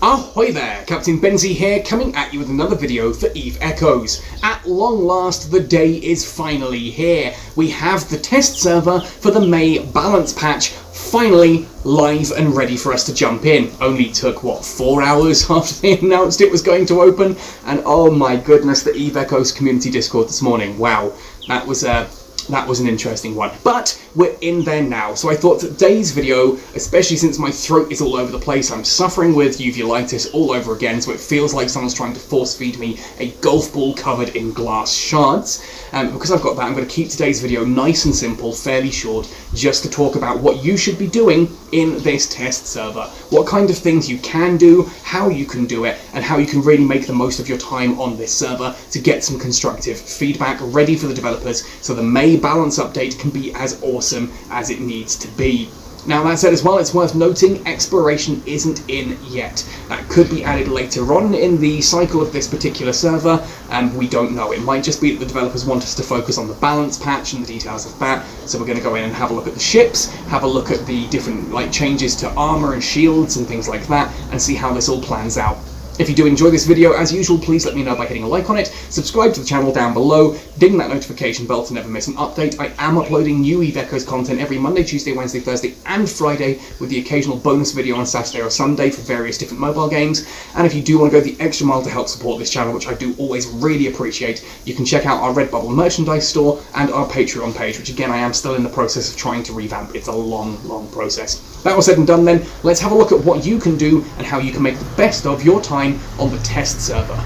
Ahoy there, Captain Benzie here, coming at you with another video for EVE Echoes. At long last, the day is finally here. We have the test server for the May balance patch finally live and ready for us to jump in. Only took, what, 4 hours after they announced it was going to open? And oh my goodness, the EVE Echoes community Discord this morning. Wow, that was an interesting one. But we're in there now, so I thought today's video, especially since my throat is all over the place, I'm suffering with uveitis all over again, so it feels like someone's trying to force feed me a golf ball covered in glass shards. Because I've got that, I'm going to keep today's video nice and simple, fairly short, just to talk about what you should be doing in this test server. What kind of things you can do, how you can do it, and how you can really make the most of your time on this server to get some constructive feedback ready for the developers so the May balance update can be as awesome as it needs to be. Now, that said as well, it's worth noting exploration isn't in yet. That could be added later on in the cycle of this particular server, and we don't know. It might just be that the developers want us to focus on the balance patch and the details of that, so we're going to go in and have a look at the ships, have a look at the different changes to armor and shields and things like that, and see how this all plans out. If you do enjoy this video, as usual, please let me know by hitting a like on it, subscribe to the channel down below, ding that notification bell to never miss an update. I am uploading new EVE Echoes content every Monday, Tuesday, Wednesday, Thursday and Friday, with the occasional bonus video on Saturday or Sunday for various different mobile games. And if you do want to go the extra mile to help support this channel, which I do always really appreciate, you can check out our Redbubble merchandise store and our Patreon page, which again I am still in the process of trying to revamp. It's a long process. That all said and done then, let's have a look at what you can do and how you can make the best of your time on the test server.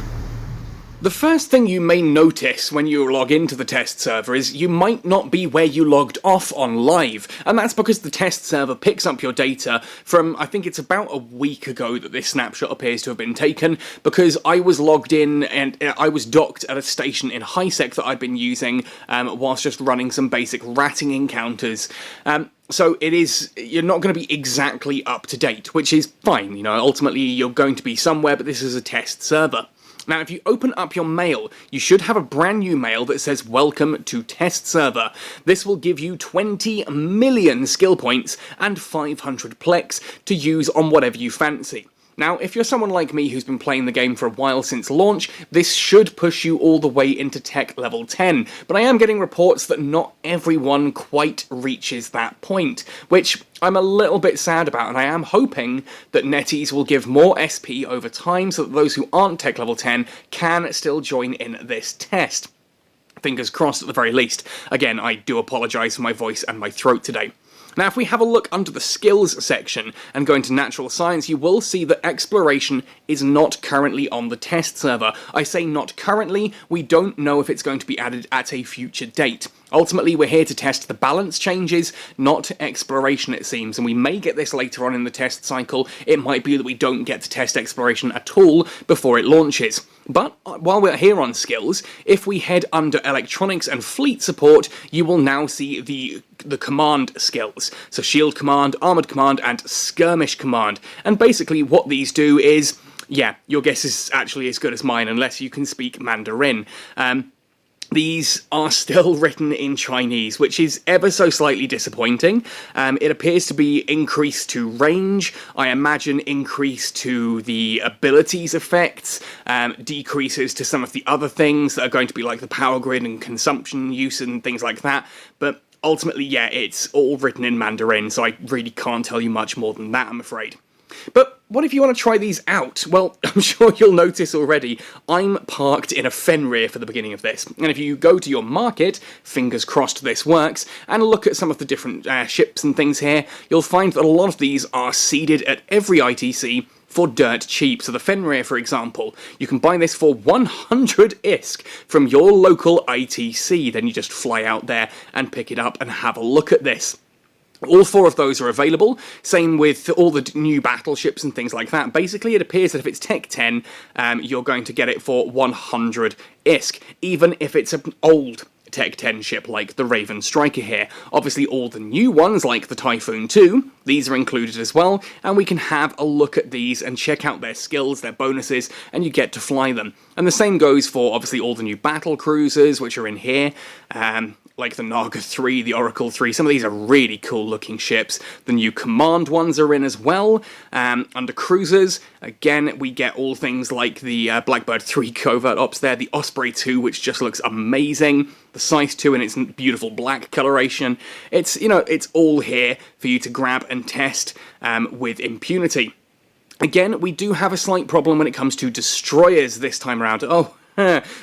The first thing you may notice when you log into the test server is you might not be where you logged off on live, and that's because the test server picks up your data from, I think it's about a week ago that this snapshot appears to have been taken, because I was logged in and I was docked at a station in HiSec that I'd been using whilst just running some basic ratting encounters. So you're not going to be exactly up to date, which is fine, you know, ultimately you're going to be somewhere, but this is a test server. Now, if you open up your mail, you should have a brand new mail that says, "Welcome to Test Server." This will give you 20 million skill points and 500 plex to use on whatever you fancy. Now, if you're someone like me who's been playing the game for a while since launch, this should push you all the way into tech level 10, but I am getting reports that not everyone quite reaches that point, which I'm a little bit sad about, and I am hoping that NetEase will give more SP over time so that those who aren't tech level 10 can still join in this test. Fingers crossed at the very least. Again, I do apologise for my voice and my throat today. Now, if we have a look under the skills section and go into natural science, you will see that exploration is not currently on the test server. I say not currently, we don't know if it's going to be added at a future date. Ultimately, we're here to test the balance changes, not exploration, it seems, and we may get this later on in the test cycle. It might be that we don't get to test exploration at all before it launches. But while we're here on skills, if we head under electronics and fleet support, you will now see the command skills. So shield command, armored command, and skirmish command. And basically what these do is, yeah, your guess is actually as good as mine unless you can speak Mandarin. These are still written in Chinese, which is ever so slightly disappointing. It appears to be increase to range, I imagine increase to the abilities effects, decreases to some of the other things that are going to be like the power grid and consumption use and things like that, but ultimately, yeah, it's all written in Mandarin, so I really can't tell you much more than that, I'm afraid. But what if you want to try these out? Well, I'm sure you'll notice already, I'm parked in a Fenrir for the beginning of this. And if you go to your market, fingers crossed this works, and look at some of the different ships and things here, you'll find that a lot of these are seeded at every ITC for dirt cheap. So the Fenrir, for example, you can buy this for 100 ISK from your local ITC. Then you just fly out there and pick it up and have a look at this. All 4 of those are available, same with all the new battleships and things like that. Basically, it appears that if it's Tech 10, you're going to get it for 100 ISK, even if it's an old Tech 10 ship like the Raven Striker here. Obviously, all the new ones, like the Typhoon 2, these are included as well, and we can have a look at these and check out their skills, their bonuses, and you get to fly them. And the same goes for, obviously, all the new battle cruisers, which are in here. like the Naga 3, the Oracle 3. Some of these are really cool looking ships. The new Command ones are in as well. Under cruisers, again, we get all things like the Blackbird 3 Covert Ops there, the Osprey 2, which just looks amazing, the Scythe 2 in its beautiful black coloration. It's, you know, it's all here for you to grab and test with impunity. Again, we do have a slight problem when it comes to destroyers this time around. Oh,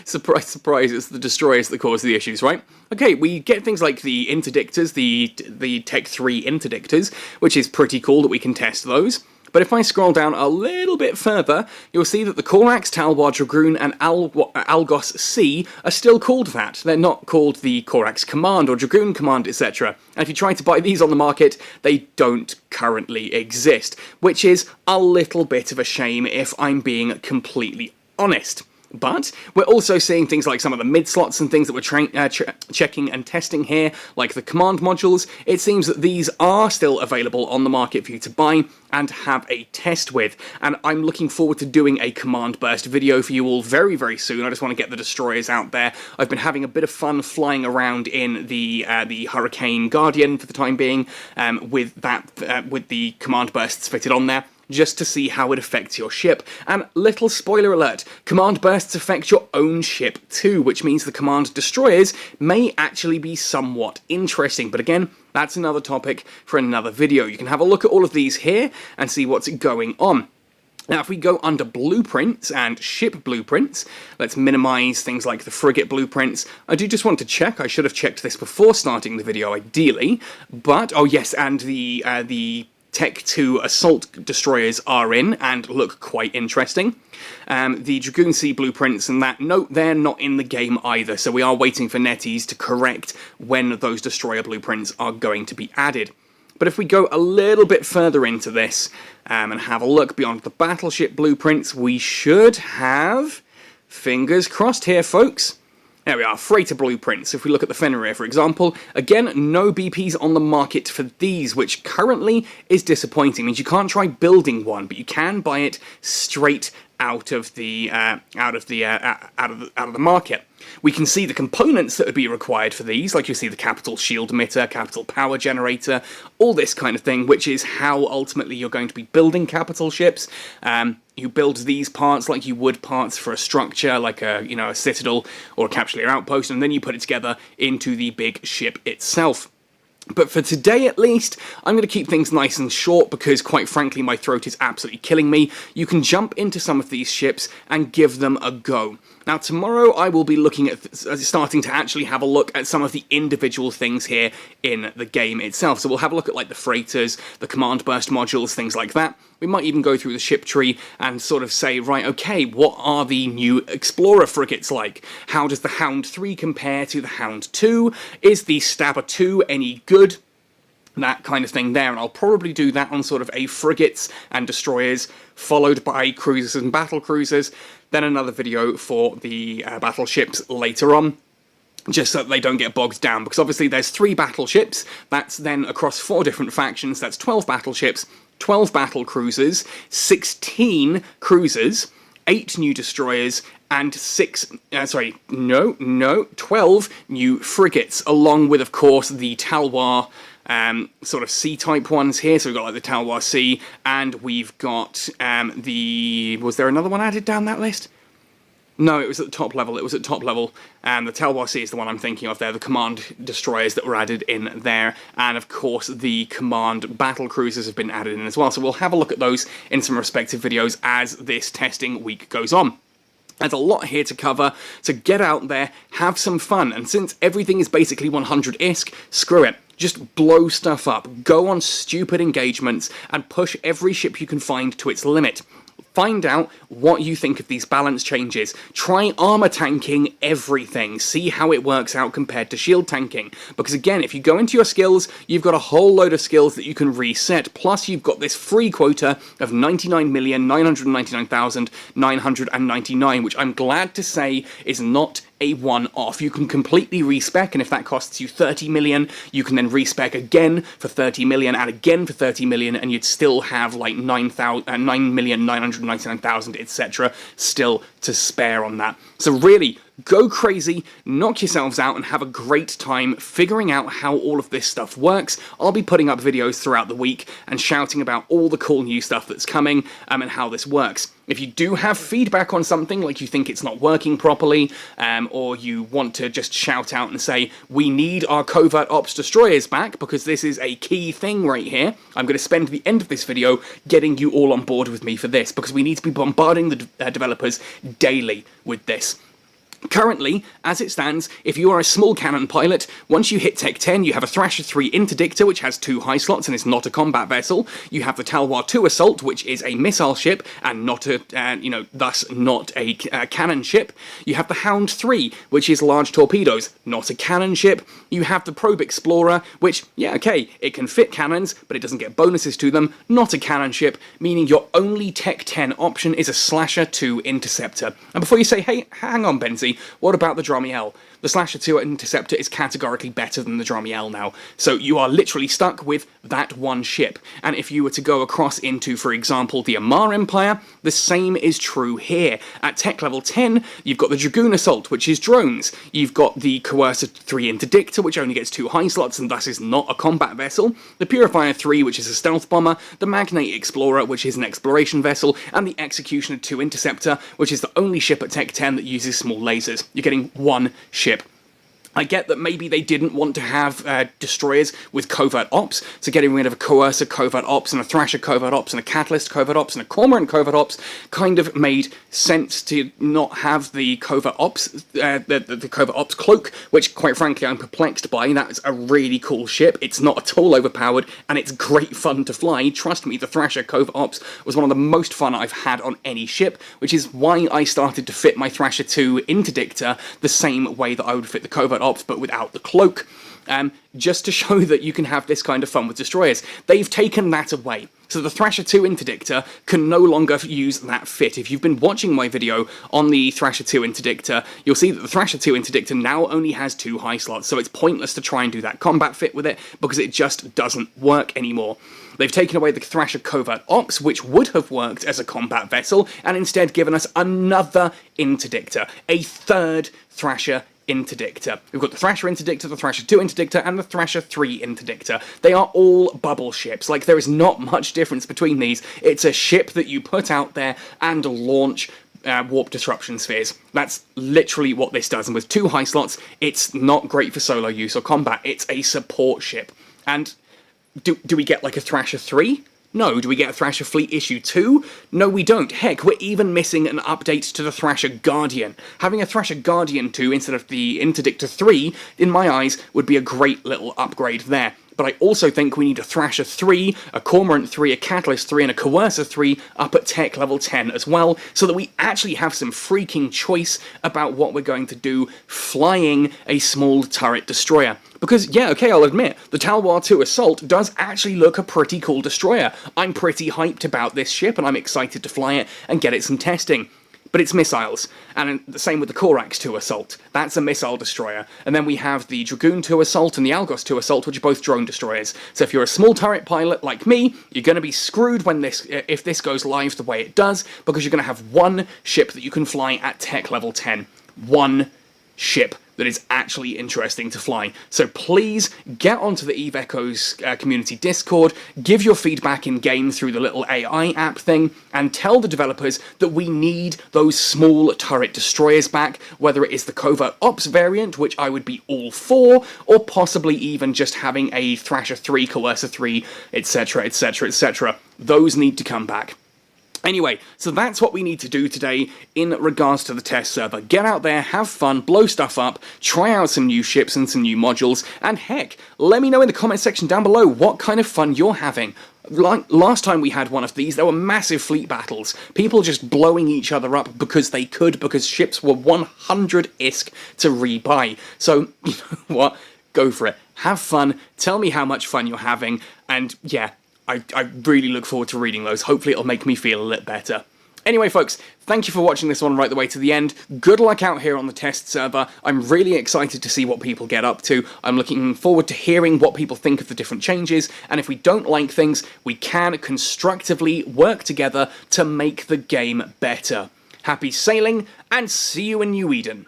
surprise, surprise, it's the destroyers that cause the issues, right? Okay, we get things like the interdictors, the Tech 3 interdictors, which is pretty cool that we can test those. But if I scroll down a little bit further, you'll see that the Corax, Talwar, Dragoon, and Algos C are still called that. They're not called the Corax Command or Dragoon Command, etc. And if you try to buy these on the market, they don't currently exist, which is a little bit of a shame if I'm being completely honest. But we're also seeing things like some of the mid-slots and things that we're checking and testing here, like the command modules. It seems that these are still available on the market for you to buy and have a test with. And I'm looking forward to doing a command burst video for you all very, very soon. I just want to get the destroyers out there. I've been having a bit of fun flying around in the Hurricane Guardian for the time being, with the command bursts fitted on there, just to see how it affects your ship. And little spoiler alert, command bursts affect your own ship too, which means the command destroyers may actually be somewhat interesting. But again, that's another topic for another video. You can have a look at all of these here and see what's going on. Now, if we go under blueprints and ship blueprints, let's minimize things like the frigate blueprints. I do just want to check. I should have checked this before starting the video, ideally. But, oh yes, and the Tech 2 assault destroyers are in and look quite interesting. The Dragoon Sea blueprints and that, no, they're not in the game either, so we are waiting for NetEase to correct when those destroyer blueprints are going to be added. But if we go a little bit further into this and have a look beyond the battleship blueprints, we should have, fingers crossed here, folks. There we are, freighter blueprints. If we look at the Fenrir, for example, again, no BPs on the market for these, which currently is disappointing. It means you can't try building one, but you can buy it straight out of the market. We can see the components that would be required for these, like you see the capital shield emitter, capital power generator, all this kind of thing, which is how ultimately you're going to be building capital ships. You build these parts like you would parts for a structure, like a citadel or a capsuleer outpost, and then you put it together into the big ship itself. But for today, at least, I'm going to keep things nice and short because, quite frankly, my throat is absolutely killing me. You can jump into some of these ships and give them a go. Now, tomorrow I will be looking at starting to actually have a look at some of the individual things here in the game itself. So we'll have a look at like the freighters, the command burst modules, things like that. We might even go through the ship tree and sort of say, right, okay, what are the new Explorer frigates like? How does the Hound 3 compare to the Hound 2? Is the Stabber 2 any good? That kind of thing there, and I'll probably do that on sort of a frigates and destroyers, followed by cruisers and battle cruisers, then another video for the battleships later on, just so that they don't get bogged down, because obviously there's 3 battleships, that's then across 4 different factions, that's 12 battleships, 12 battle cruisers, 16 cruisers, 8 new destroyers, and 12 new frigates, along with, of course, the Talwar sort of C-type ones here. So we've got like the Talwar C, and we've got was there another one added down that list? No, it was at the top level. It was at top level. The Talwar C is the one I'm thinking of there, the command destroyers that were added in there. And of course, the command battle cruisers have been added in as well. So we'll have a look at those in some respective videos as this testing week goes on. There's a lot here to cover, so get out there, have some fun. And since everything is basically 100 ISK, screw it. Just blow stuff up, go on stupid engagements, and push every ship you can find to its limit. Find out what you think of these balance changes. Try armor tanking everything. See how it works out compared to shield tanking. Because again, if you go into your skills, you've got a whole load of skills that you can reset. Plus, you've got this free quota of 99,999,999, which I'm glad to say is not a one-off. You can completely respec, and if that costs you 30 million, you can then respec again for 30 million and again for 30 million, and you'd still have like 9,999,000, etc. still to spare on that. So really, go crazy, knock yourselves out, and have a great time figuring out how all of this stuff works. I'll be putting up videos throughout the week and shouting about all the cool new stuff that's coming and how this works. If you do have feedback on something, like you think it's not working properly, or you want to just shout out and say, we need our covert ops destroyers back, because this is a key thing right here, I'm going to spend the end of this video getting you all on board with me for this, because we need to be bombarding the developers daily with this. Currently, as it stands, if you are a small cannon pilot, once you hit Tech 10, you have a Thrasher 3 interdictor, which has 2 high slots and is not a combat vessel. You have the Talwar 2 Assault, which is a missile ship and not a, thus not a cannon ship. You have the Hound 3, which is large torpedoes, not a cannon ship. You have the Probe Explorer, which, yeah, okay, it can fit cannons, but it doesn't get bonuses to them, not a cannon ship, meaning your only Tech 10 option is a Slasher 2 interceptor. And before you say, hey, hang on, Benzie, what about the Dromiel? The Slasher 2 Interceptor is categorically better than the Dromiel now, so you are literally stuck with that one ship. And if you were to go across into, for example, the Amar Empire, the same is true here. At tech level 10, you've got the Dragoon Assault, which is drones. You've got the Coercer 3 Interdictor, which only gets 2 high slots and thus is not a combat vessel, the Purifier 3, which is a stealth bomber, the Magnate Explorer, which is an exploration vessel, and the Executioner 2 Interceptor, which is the only ship at tech 10 that uses small lasers. You're getting one ship. I get that maybe they didn't want to have destroyers with covert ops, so getting rid of a Coercer covert ops and a Thrasher covert ops and a Catalyst covert ops and a Cormorant covert ops kind of made sense to not have the covert ops, the covert ops cloak, which quite frankly I'm perplexed by. That's a really cool ship. It's not at all overpowered and it's great fun to fly. Trust me, the Thrasher covert ops was one of the most fun I've had on any ship, which is why I started to fit my Thrasher 2 Interdictor the same way that I would fit the covert ops, but without the cloak, just to show that you can have this kind of fun with destroyers. They've taken that away, so the Thrasher 2 Interdictor can no longer use that fit. If you've been watching my video on the Thrasher 2 Interdictor, you'll see that the Thrasher 2 Interdictor now only has 2 high slots, so it's pointless to try and do that combat fit with it, because it just doesn't work anymore. They've taken away the Thrasher Covert Ops, which would have worked as a combat vessel, and instead given us another Interdictor, a third Thrasher Interdictor. We've got the Thrasher Interdictor, the Thrasher 2 Interdictor, and the Thrasher 3 Interdictor. They are all bubble ships. Like, there is not much difference between these. It's a ship that you put out there and launch warp disruption spheres. That's literally what this does, and with 2 high slots, it's not great for solo use or combat. It's a support ship. And do we get like a Thrasher 3? No. Do we get a Thrasher Fleet Issue 2? No, we don't. Heck, we're even missing an update to the Thrasher Guardian. Having a Thrasher Guardian 2 instead of the Interdictor 3, in my eyes, would be a great little upgrade there. But I also think we need a Thrasher 3, a Cormorant 3, a Catalyst 3, and a Coercer 3 up at tech level 10 as well, so that we actually have some freaking choice about what we're going to do flying a small turret destroyer. Because, yeah, okay, I'll admit, the Talwar 2 Assault does actually look a pretty cool destroyer. I'm pretty hyped about this ship, and I'm excited to fly it and get it some testing. But it's missiles, and the same with the Corax 2 Assault. That's a missile destroyer. And then we have the Dragoon 2 Assault and the Algos 2 Assault, which are both drone destroyers. So if you're a small turret pilot like me, you're going to be screwed when if this goes live the way it does, because you're going to have one ship that you can fly at tech level 10. One ship that is actually interesting to fly. So please get onto the Eve Echoes community Discord, give your feedback in game through the little AI app thing, and tell the developers that we need those small turret destroyers back, whether it is the Covert Ops variant, which I would be all for, or possibly even just having a Thrasher 3, Coercer 3, etc, etc, etc. Those need to come back. Anyway, so that's what we need to do today in regards to the test server. Get out there, have fun, blow stuff up, try out some new ships and some new modules, and heck, let me know in the comment section down below what kind of fun you're having. Like last time we had one of these, there were massive fleet battles. People just blowing each other up because they could, because ships were 100 ISK to rebuy. So, you know what? Go for it. Have fun, tell me how much fun you're having, and yeah, I really look forward to reading those. Hopefully it'll make me feel a little better. Anyway, folks, thank you for watching this one right the way to the end. Good luck out here on the test server. I'm really excited to see what people get up to. I'm looking forward to hearing what people think of the different changes, and if we don't like things, we can constructively work together to make the game better. Happy sailing, and see you in New Eden.